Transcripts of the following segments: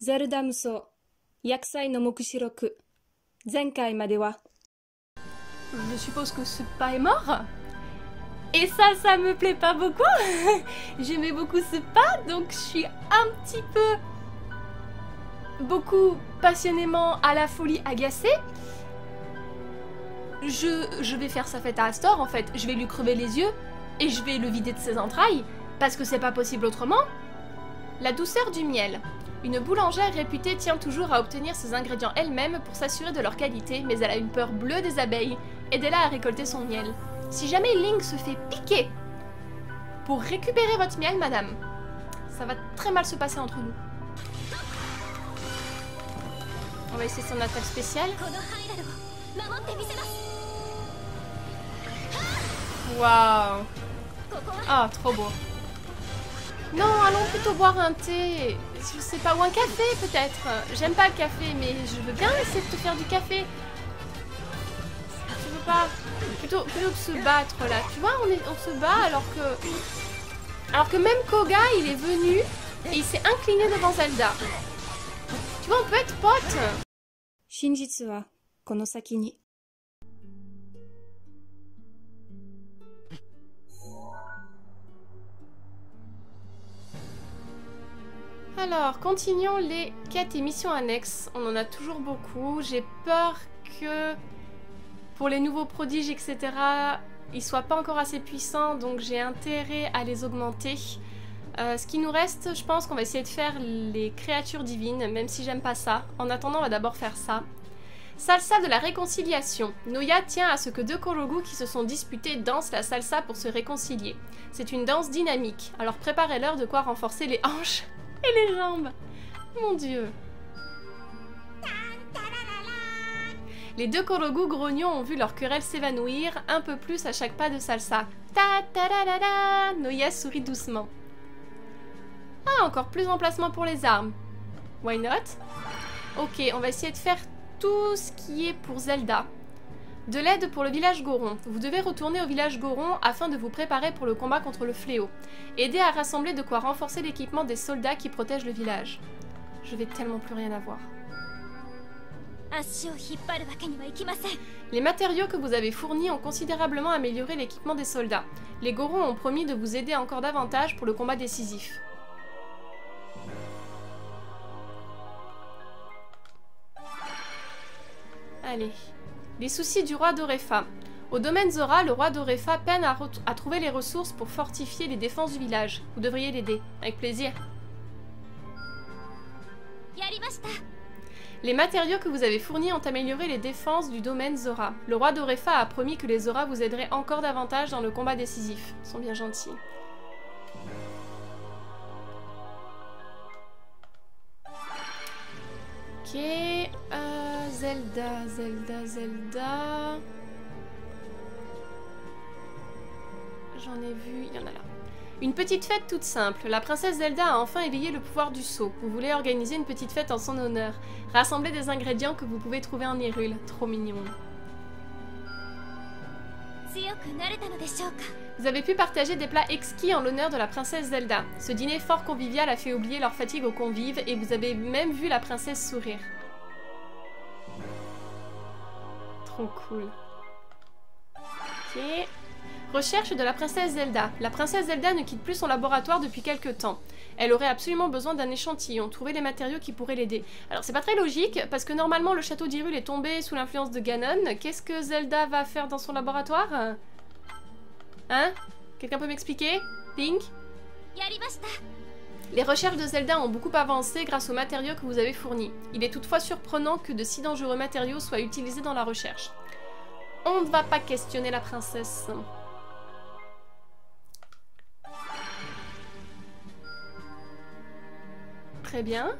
Zelda Musou, Yakusai no Mokushiroku. Zenkai made wa. Je suppose que Suppa est mort. Et ça me plaît pas beaucoup. J'aimais beaucoup Suppa, donc je suis un petit peu... beaucoup passionnément à la folie agacée. Je vais faire sa fête à Astor, en fait. Je vais lui crever les yeux et je vais le vider de ses entrailles, parce que c'est pas possible autrement. La douceur du miel. Une boulangère réputée tient toujours à obtenir ses ingrédients elle-même pour s'assurer de leur qualité, mais elle a une peur bleue des abeilles. Aidez-la à récolter son miel. Si jamais Link se fait piquer pour récupérer votre miel, madame, ça va très mal se passer entre nous. On va essayer son attaque spéciale. Waouh! Ah, trop beau. Non, allons plutôt boire un thé. Je sais pas, ou un café peut-être. J'aime pas le café, mais je veux bien essayer de te faire du café. Tu veux pas? Plutôt que se battre là. Tu vois, on se bat alors que même Koga, il est venu et il s'est incliné devant Zelda. Tu vois, on peut être potes. Shinjitsu wa kono saki ni. Alors, continuons les quêtes et missions annexes. On en a toujours beaucoup. J'ai peur que pour les nouveaux prodiges, etc., ils soient pas encore assez puissants, donc j'ai intérêt à les augmenter. Ce qui nous reste, je pense qu'on va essayer de faire les créatures divines, même si j'aime pas ça. En attendant, on va d'abord faire ça. Salsa de la réconciliation. Noya tient à ce que deux Korogu qui se sont disputés dansent la salsa pour se réconcilier. C'est une danse dynamique, alors préparez-leur de quoi renforcer les hanches et les jambes. Mon Dieu. Les deux Korogu grognons ont vu leur querelle s'évanouir un peu plus à chaque pas de salsa. Ta ta la la la. Noya sourit doucement. Ah, encore plus d'emplacements pour les armes. Why not? Ok, on va essayer de faire tout ce qui est pour Zelda. De l'aide pour le village Goron. Vous devez retourner au village Goron afin de vous préparer pour le combat contre le fléau. Aidez à rassembler de quoi renforcer l'équipement des soldats qui protègent le village. Je vais tellement plus rien avoir. Les matériaux que vous avez fournis ont considérablement amélioré l'équipement des soldats. Les Gorons ont promis de vous aider encore davantage pour le combat décisif. Allez. Les soucis du roi d'Orefa. Au domaine Zora, le roi d'Orefa peine à trouver les ressources pour fortifier les défenses du village. Vous devriez l'aider. Avec plaisir. Les matériaux que vous avez fournis ont amélioré les défenses du domaine Zora. Le roi d'Orefa a promis que les Zora vous aideraient encore davantage dans le combat décisif. Ils sont bien gentils. Ok, Zelda. J'en ai vu, il y en a là. Une petite fête toute simple. La princesse Zelda a enfin éveillé le pouvoir du sceau. Vous voulez organiser une petite fête en son honneur. Rassemblez des ingrédients que vous pouvez trouver en Hyrule. Trop mignon. Vous avez pu partager des plats exquis en l'honneur de la princesse Zelda. Ce dîner fort convivial a fait oublier leur fatigue aux convives et vous avez même vu la princesse sourire. Trop cool. Ok. Recherche de la princesse Zelda. La princesse Zelda ne quitte plus son laboratoire depuis quelques temps. Elle aurait absolument besoin d'un échantillon. Trouver les matériaux qui pourraient l'aider. Alors c'est pas très logique, parce que normalement le château d'Hyrule est tombé sous l'influence de Ganon. Qu'est-ce que Zelda va faire dans son laboratoire? Hein? Quelqu'un peut m'expliquer? Link? Les recherches de Zelda ont beaucoup avancé grâce aux matériaux que vous avez fournis. Il est toutefois surprenant que de si dangereux matériaux soient utilisés dans la recherche. On ne va pas questionner la princesse. Très bien.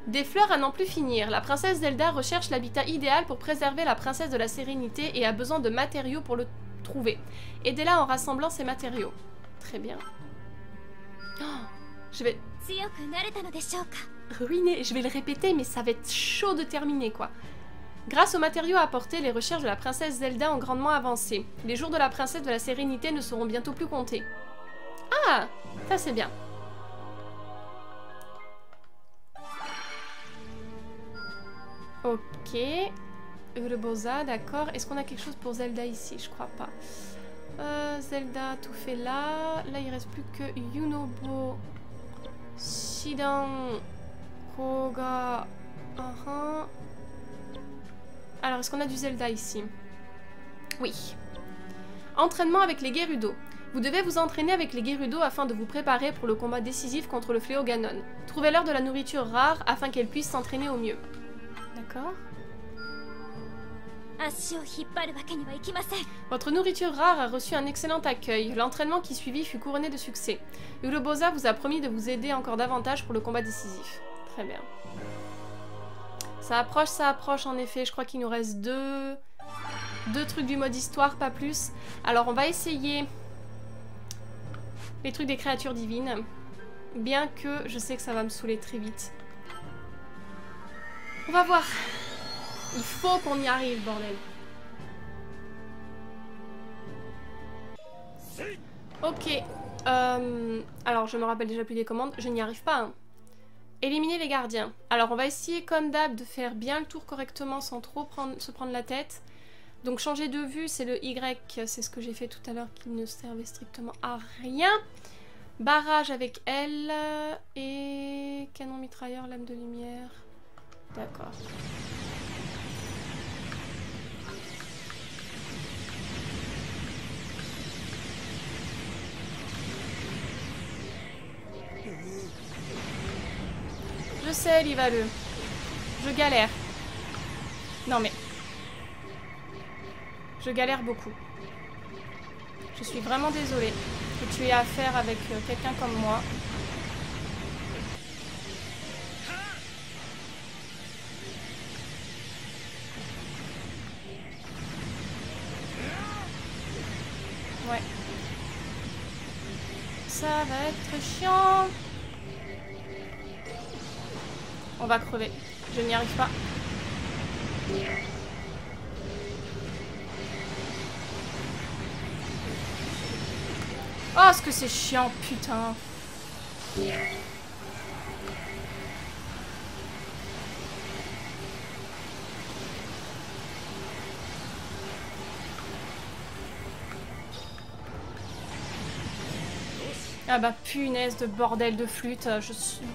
Des fleurs à n'en plus finir. La princesse Zelda recherche l'habitat idéal pour préserver la princesse de la sérénité et a besoin de matériaux pour le trouver. Aidez-la en rassemblant ces matériaux. Très bien. Oh, je vais... ruiner, je vais le répéter, mais ça va être chaud de terminer, quoi. Grâce aux matériaux apportés, les recherches de la princesse Zelda ont grandement avancé. Les jours de la princesse de la sérénité ne seront bientôt plus comptés. Ah, ça c'est bien. Ok. Urbosa, d'accord. Est-ce qu'on a quelque chose pour Zelda ici? Je crois pas. Zelda, tout fait là. Là, il reste plus que Yunobo. Shidan. Koga. Alors, est-ce qu'on a du Zelda ici? Oui. Entraînement avec les Gerudo. Vous devez vous entraîner avec les Gerudo afin de vous préparer pour le combat décisif contre le fléau Ganon. Trouvez-leur de la nourriture rare afin qu'elles puissent s'entraîner au mieux. D'accord. Votre nourriture rare a reçu un excellent accueil. L'entraînement qui suivit fut couronné de succès. Urbosa vous a promis de vous aider encore davantage pour le combat décisif. Très bien. Ça approche en effet. Je crois qu'il nous reste deux trucs du mode histoire, pas plus. Alors on va essayer les trucs des créatures divines. Bien que je sais que ça va me saouler très vite. On va voir. Il faut qu'on y arrive, bordel. Ok. Alors, je me rappelle déjà plus des commandes. Je n'y arrive pas. Hein. Éliminer les gardiens. Alors, on va essayer, comme d'hab, de faire bien le tour correctement sans trop se prendre la tête. Donc, changer de vue, c'est le Y. C'est ce que j'ai fait tout à l'heure qui ne servait strictement à rien. Barrage avec elle. Et canon mitrailleur, lame de lumière. D'accord. Je sais, Livaleux. Je galère. Non mais... Je galère beaucoup. Je suis vraiment désolée que tu aies affaire avec quelqu'un comme moi. Ouais. Ça va être chiant. On va crever. Je n'y arrive pas. Oh, ce que c'est chiant, putain. Ah bah punaise de bordel de flûte, je suis...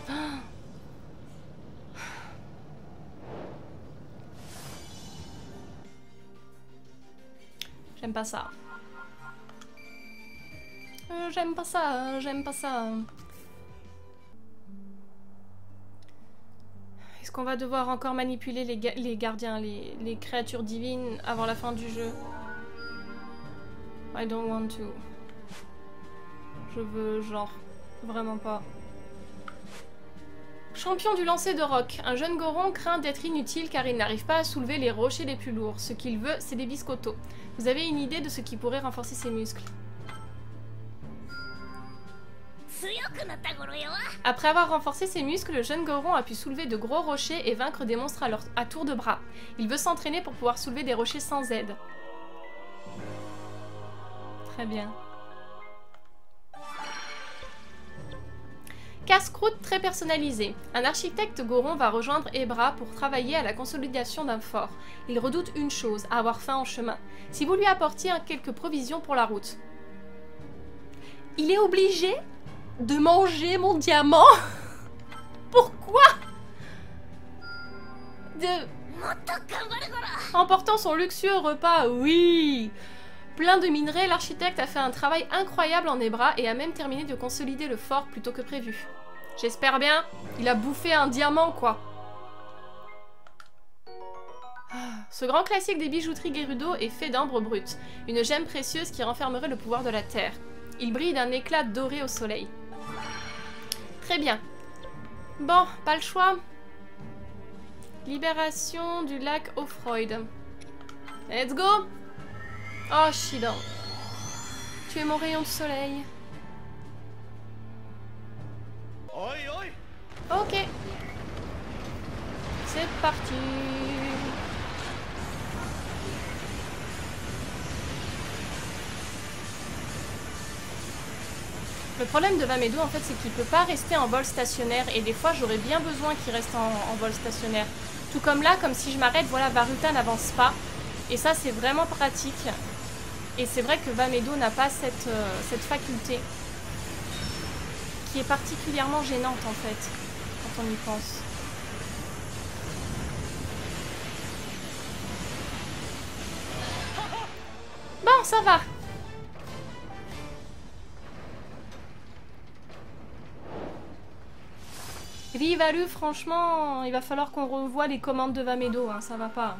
J'aime pas ça. J'aime pas ça, j'aime pas ça. Est-ce qu'on va devoir encore manipuler les gardiens, les créatures divines avant la fin du jeu? I don't want to. Je veux, genre, vraiment pas. Champion du lancer de roc. Un jeune Goron craint d'être inutile car il n'arrive pas à soulever les rochers les plus lourds. Ce qu'il veut, c'est des biscottos. Vous avez une idée de ce qui pourrait renforcer ses muscles? Après avoir renforcé ses muscles, le jeune Goron a pu soulever de gros rochers et vaincre des monstres à tour de bras. Il veut s'entraîner pour pouvoir soulever des rochers sans aide. Très bien. Casse-croûte très personnalisé. Un architecte Goron va rejoindre Ebra pour travailler à la consolidation d'un fort. Il redoute une chose, avoir faim en chemin. Si vous lui apportiez quelques provisions pour la route. Il est obligé de manger mon diamant? Pourquoi? En portant son luxueux repas, oui. Plein de minerais, l'architecte a fait un travail incroyable en Ebra et a même terminé de consolider le fort plus tôt que prévu. J'espère bien. Il a bouffé un diamant, quoi. Ce grand classique des bijouteries Gerudo est fait d'ambre brute, une gemme précieuse qui renfermerait le pouvoir de la terre. Il brille d'un éclat doré au soleil. Très bien. Bon, pas le choix. Libération du lac Offroyd. Let's go! Oh, Shidan. Tu es mon rayon de soleil. Ok. C'est parti. Le problème de Vamedo, en fait, c'est qu'il peut pas rester en vol stationnaire. Et des fois, j'aurais bien besoin qu'il reste en vol stationnaire. Tout comme là, comme si je m'arrête, voilà, Varuta n'avance pas. Et ça, c'est vraiment pratique. Et c'est vrai que Vamedo n'a pas cette faculté. Qui est particulièrement gênante, en fait, quand on y pense. Bon, ça va. Rivalu, franchement, il va falloir qu'on revoie les commandes de Vamedo, hein, ça va pas.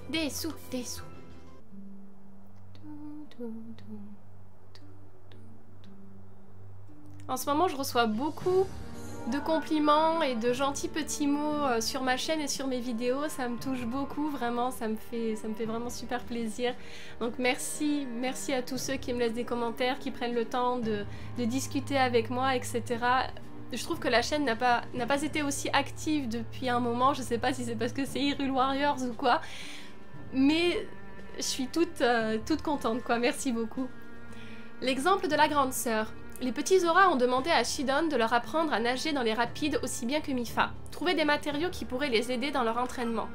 Des sous, des sous. En ce moment, je reçois beaucoup de compliments et de gentils petits mots sur ma chaîne et sur mes vidéos. Ça me touche beaucoup, vraiment, ça me fait vraiment super plaisir. Donc merci à tous ceux qui me laissent des commentaires, qui prennent le temps de discuter avec moi, etc. Je trouve que la chaîne n'a pas été aussi active depuis un moment. Je sais pas si c'est parce que c'est Hyrule Warriors ou quoi, mais je suis toute contente, quoi. Merci beaucoup. L'exemple de la grande sœur. Les petits Zora ont demandé à Shidon de leur apprendre à nager dans les rapides aussi bien que Mipha. Trouver des matériaux qui pourraient les aider dans leur entraînement.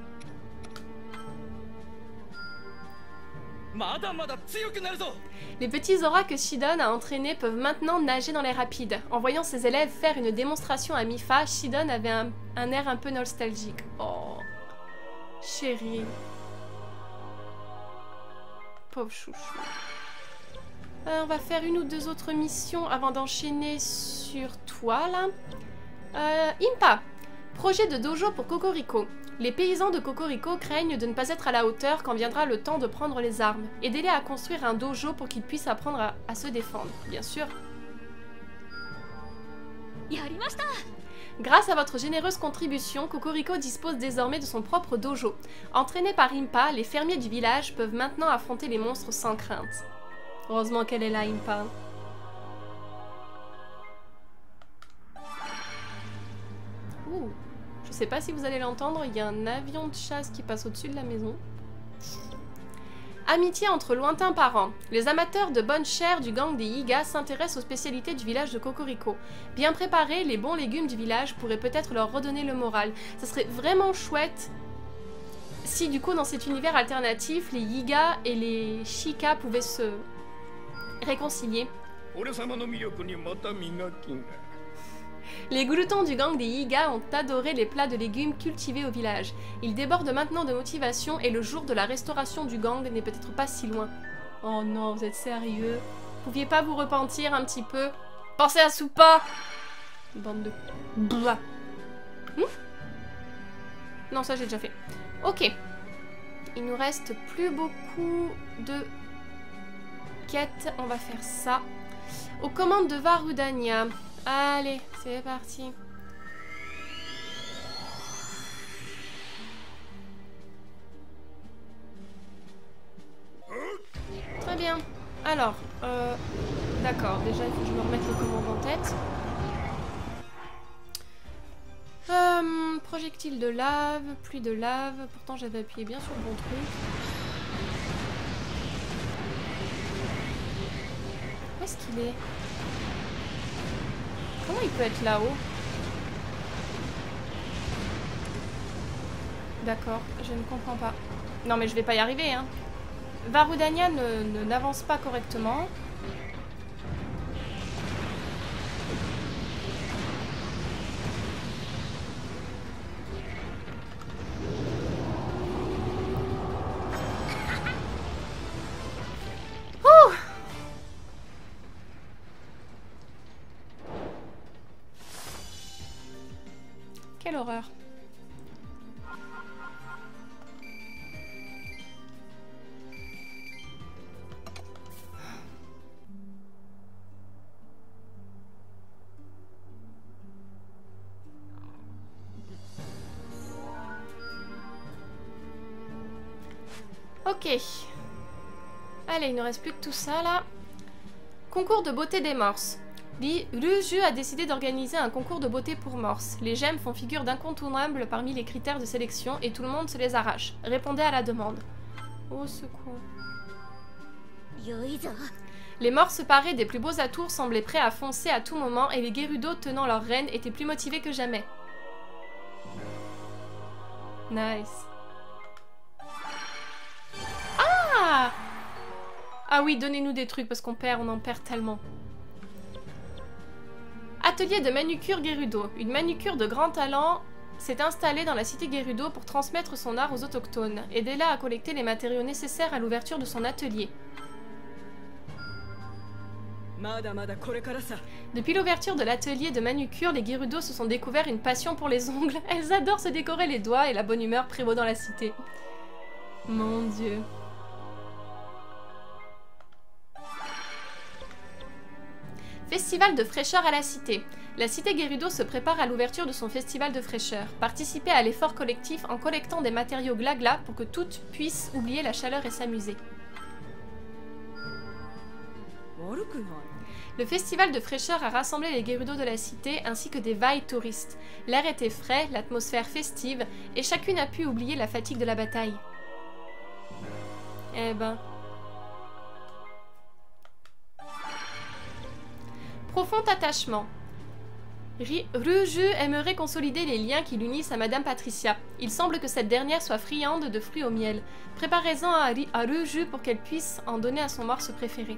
Les petits Zora que Shidon a entraînés peuvent maintenant nager dans les rapides. En voyant ses élèves faire une démonstration à Mipha, Shidon avait un air un peu nostalgique. Oh, chérie. Pauvre chouchou. On va faire une ou deux autres missions avant d'enchaîner sur toi, là. Impa. Projet de dojo pour Cocorico. Les paysans de Cocorico craignent de ne pas être à la hauteur quand viendra le temps de prendre les armes. Aidez-les à construire un dojo pour qu'ils puissent apprendre à se défendre, bien sûr. Grâce à votre généreuse contribution, Cocorico dispose désormais de son propre dojo. Entraînés par Impa, les fermiers du village peuvent maintenant affronter les monstres sans crainte. Heureusement qu'elle est là, Impa. Ouh, je sais pas si vous allez l'entendre, il y a un avion de chasse qui passe au-dessus de la maison. Amitié entre lointains parents. Les amateurs de bonne chair du gang des Yiga s'intéressent aux spécialités du village de Cocorico. Bien préparés, les bons légumes du village pourraient peut-être leur redonner le moral. Ça serait vraiment chouette si du coup dans cet univers alternatif, les Yiga et les Shika pouvaient se réconcilier. Les gloutons du gang des Yiga ont adoré les plats de légumes cultivés au village. Ils débordent maintenant de motivation et le jour de la restauration du gang n'est peut-être pas si loin. Oh non, vous êtes sérieux? Vous pouviez pas vous repentir un petit peu? Pensez à Soupa! Bande de... Blah. Non, ça j'ai déjà fait. Ok. Il nous reste plus beaucoup de quêtes. On va faire ça. Aux commandes de Varudania. Allez, c'est parti. Très bien. Alors, d'accord. Déjà, il faut que je me remette les commandes en tête. Projectile de lave, pluie de lave. Pourtant, j'avais appuyé bien sur le bon truc. Où est-ce qu'il est? Comment il peut être là-haut? D'accord, je ne comprends pas. Non mais je vais pas y arriver, hein. Varudania n'avance pas correctement. Quelle horreur. Ok. Allez, il ne reste plus que tout ça là. Concours de beauté des morses. Ruju a décidé d'organiser un concours de beauté pour morses. Les gemmes font figure d'incontournables parmi les critères de sélection et tout le monde se les arrache. Répondez à la demande. Au secours. Les morts se paraient des plus beaux atours semblaient prêts à foncer à tout moment et les Gerudo tenant leur reine étaient plus motivés que jamais. Nice. Ah! Ah oui, donnez-nous des trucs parce qu'on perd, on en perd tellement. Atelier de manucure Gerudo. Une manucure de grand talent s'est installée dans la cité Gerudo pour transmettre son art aux autochtones. Aidez-la à collecter les matériaux nécessaires à l'ouverture de son atelier. Depuis l'ouverture de l'atelier de manucure, les Gerudo se sont découverts une passion pour les ongles. Elles adorent se décorer les doigts et la bonne humeur prévaut dans la cité. Mon Dieu. Festival de fraîcheur à la cité. La cité Gerudo se prépare à l'ouverture de son festival de fraîcheur. Participez à l'effort collectif en collectant des matériaux glagla pour que toutes puissent oublier la chaleur et s'amuser. Le festival de fraîcheur a rassemblé les Gerudo de la cité ainsi que des vailles touristes. L'air était frais, l'atmosphère festive, et chacune a pu oublier la fatigue de la bataille. Eh ben... Profond attachement. Ruju aimerait consolider les liens qui l'unissent à Madame Patricia. Il semble que cette dernière soit friande de fruits au miel. Préparez-en à Ruju pour qu'elle puisse en donner à son morse préféré.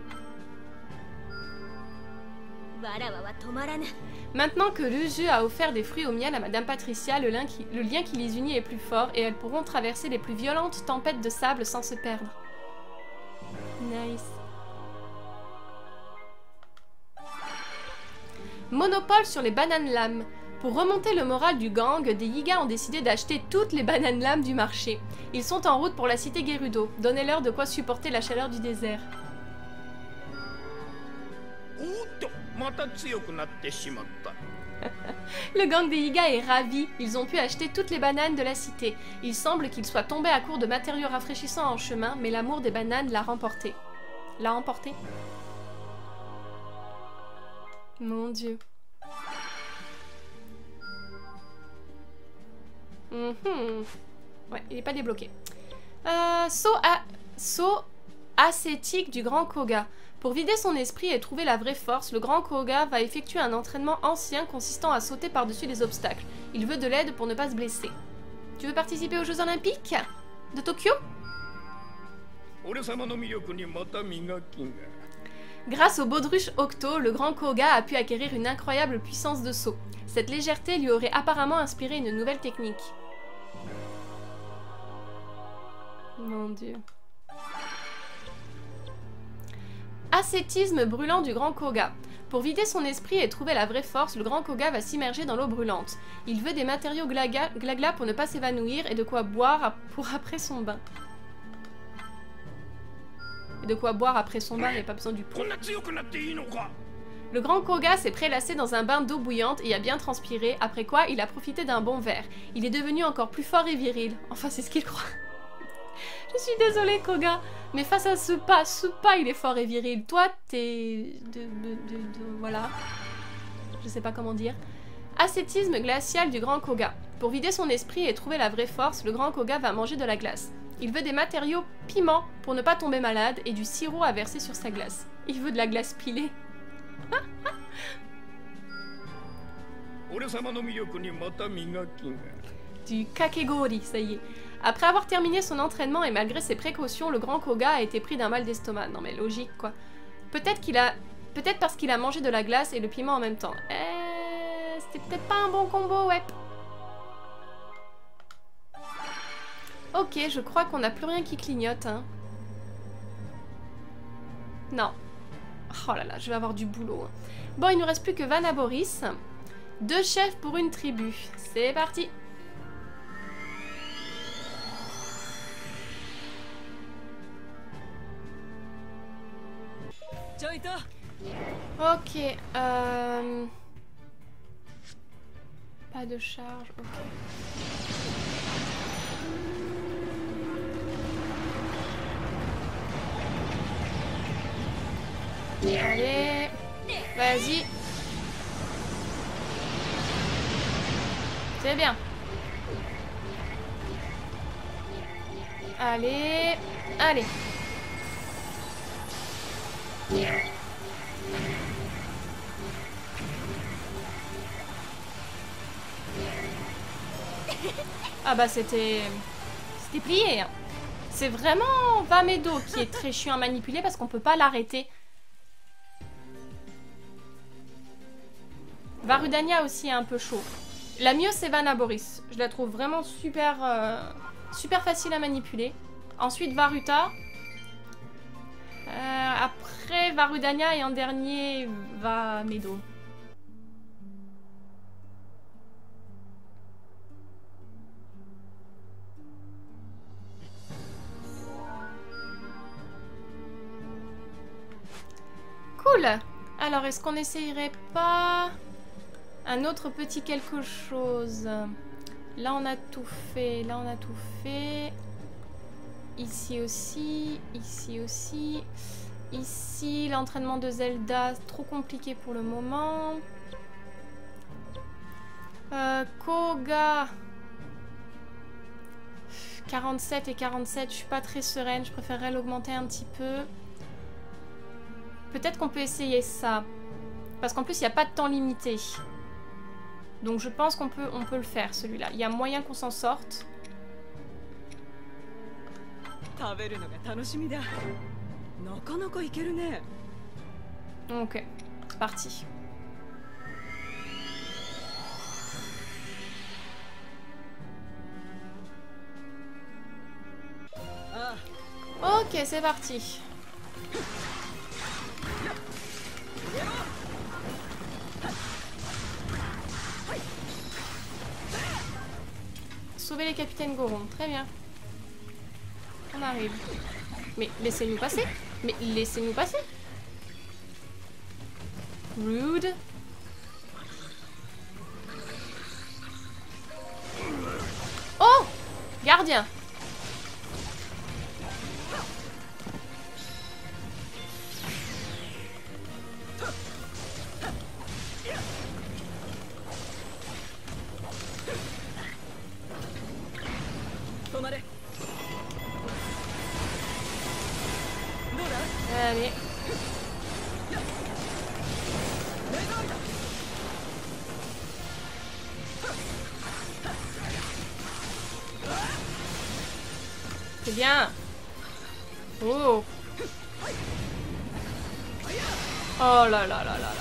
Maintenant que Ruju a offert des fruits au miel à Madame Patricia, le lien qui les unit est plus fort et elles pourront traverser les plus violentes tempêtes de sable sans se perdre. Nice. Monopole sur les bananes lames. Pour remonter le moral du gang, des Yiga ont décidé d'acheter toutes les bananes lames du marché. Ils sont en route pour la cité Gerudo. Donnez-leur de quoi supporter la chaleur du désert. Le gang des Yiga est ravi. Ils ont pu acheter toutes les bananes de la cité. Il semble qu'ils soient tombés à court de matériaux rafraîchissants en chemin, mais l'amour des bananes l'a remporté. L'a emporté? Mon Dieu. Ouais, il n'est pas débloqué. Saut ascétique du grand Koga. Pour vider son esprit et trouver la vraie force, le grand Koga va effectuer un entraînement ancien consistant à sauter par-dessus les obstacles. Il veut de l'aide pour ne pas se blesser. Tu veux participer aux Jeux Olympiques de Tokyo? Grâce au baudruche Octo, le grand Koga a pu acquérir une incroyable puissance de saut. Cette légèreté lui aurait apparemment inspiré une nouvelle technique. Mon Dieu. Ascétisme brûlant du grand Koga. Pour vider son esprit et trouver la vraie force, le grand Koga va s'immerger dans l'eau brûlante. Il veut des matériaux glagla pour ne pas s'évanouir et de quoi boire pour après son bain. Et de quoi boire après son bain, il n'y a pas besoin du pot. Le grand Koga s'est prélassé dans un bain d'eau bouillante et a bien transpiré, après quoi il a profité d'un bon verre. Il est devenu encore plus fort et viril. Enfin, c'est ce qu'il croit. Je suis désolée, Koga, mais face à ce pas, il est fort et viril. Toi, t'es... voilà. Je sais pas comment dire. Ascétisme glacial du grand Koga. Pour vider son esprit et trouver la vraie force, le grand Koga va manger de la glace. Il veut des matériaux piments pour ne pas tomber malade et du sirop à verser sur sa glace. Il veut de la glace pilée. Du kakegori, ça y est. Après avoir terminé son entraînement et malgré ses précautions, le grand Koga a été pris d'un mal d'estomac. Non mais logique quoi. Peut-être parce qu'il a mangé de la glace et le piment en même temps. C'était peut-être pas un bon combo, ouais. Ok, je crois qu'on n'a plus rien qui clignote. Hein. Non. Oh là là, je vais avoir du boulot. Bon, il nous reste plus que Vanna Boris. 2 chefs pour une tribu. C'est parti. Ok. Pas de charge, ok. Allez, vas-y. C'est bien. Allez, allez. Ah bah c'était plié. C'est vraiment Vamedo qui est très chiant à manipuler parce qu'on peut pas l'arrêter. Varudania aussi est un peu chaud. La mieux c'est Vanna Boris. Je la trouve vraiment super, super facile à manipuler. Ensuite Varuta. Après Varudania et en dernier Vamedo. Cool. Alors est-ce qu'on essayerait pas un autre petit quelque chose? Là on a tout fait, là on a tout fait. Ici aussi, ici aussi. Ici, l'entraînement de Zelda, trop compliqué pour le moment. Koga. 47 et 47, je suis pas très sereine, je préférerais l'augmenter un petit peu. Peut-être qu'on peut essayer ça. Parce qu'en plus, il n'y a pas de temps limité. Donc je pense qu'on peut le faire, celui-là. Il y a moyen qu'on s'en sorte. Ok, c'est parti. Ok, c'est parti. Sauver les capitaines Goron, très bien. On arrive. Mais laissez-nous passer. Mais laissez-nous passer. Rude. Oh! Gardien. Allez. C'est bien. Oh. Oh là là là là là là.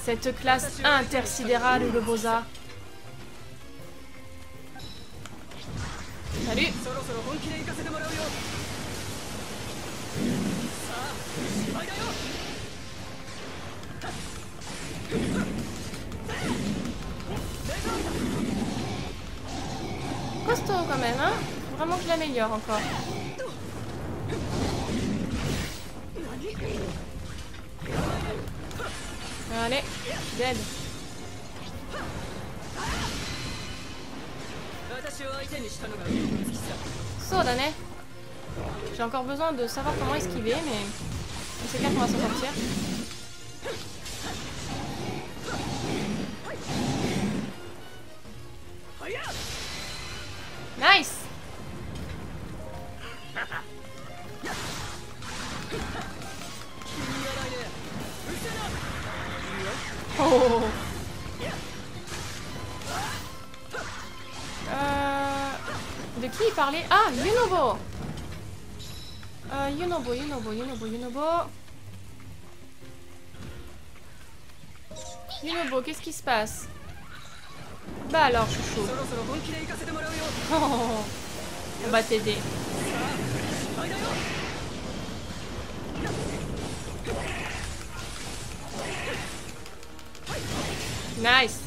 Cette classe intersidérale de Boza. Salut. Costaud quand même, hein? Faut vraiment que je l'améliore encore. Allez, dead. Sodane. J'ai encore besoin de savoir comment esquiver, mais c'est clair qu'on va s'en sortir. Nice. Oh. De qui il parlait? Ah, Yunobo. Yunobo, qu'est-ce qui se passe? Bah alors, chouchou. Oh, on va t'aider. Nice.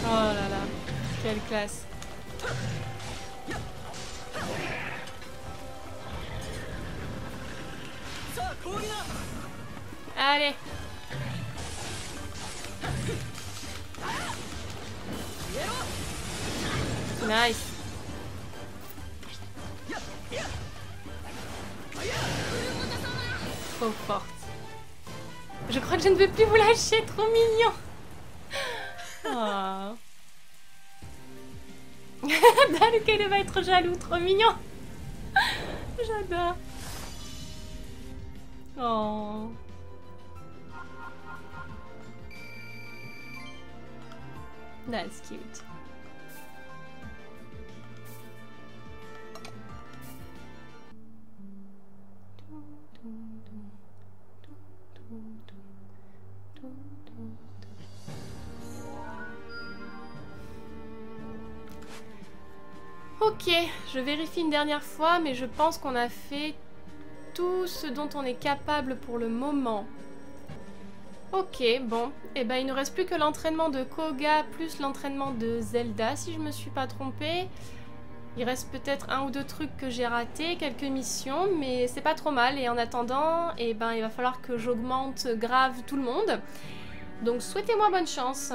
Oh là là, quelle classe. Allez. Nice. Trop forte. Je crois que je ne vais plus vous lâcher, trop mignon. Oh. Dalukele va être jaloux, trop mignon. J'adore. Oh. That's cute. Ok, je vérifie une dernière fois, mais je pense qu'on a fait tout ce dont on est capable pour le moment. Ok, bon, et ben il ne reste plus que l'entraînement de Koga plus l'entraînement de Zelda, si je me suis pas trompée. Il reste peut-être un ou deux trucs que j'ai ratés, quelques missions, mais c'est pas trop mal. Et en attendant, et ben il va falloir que j'augmente grave tout le monde. Donc souhaitez-moi bonne chance.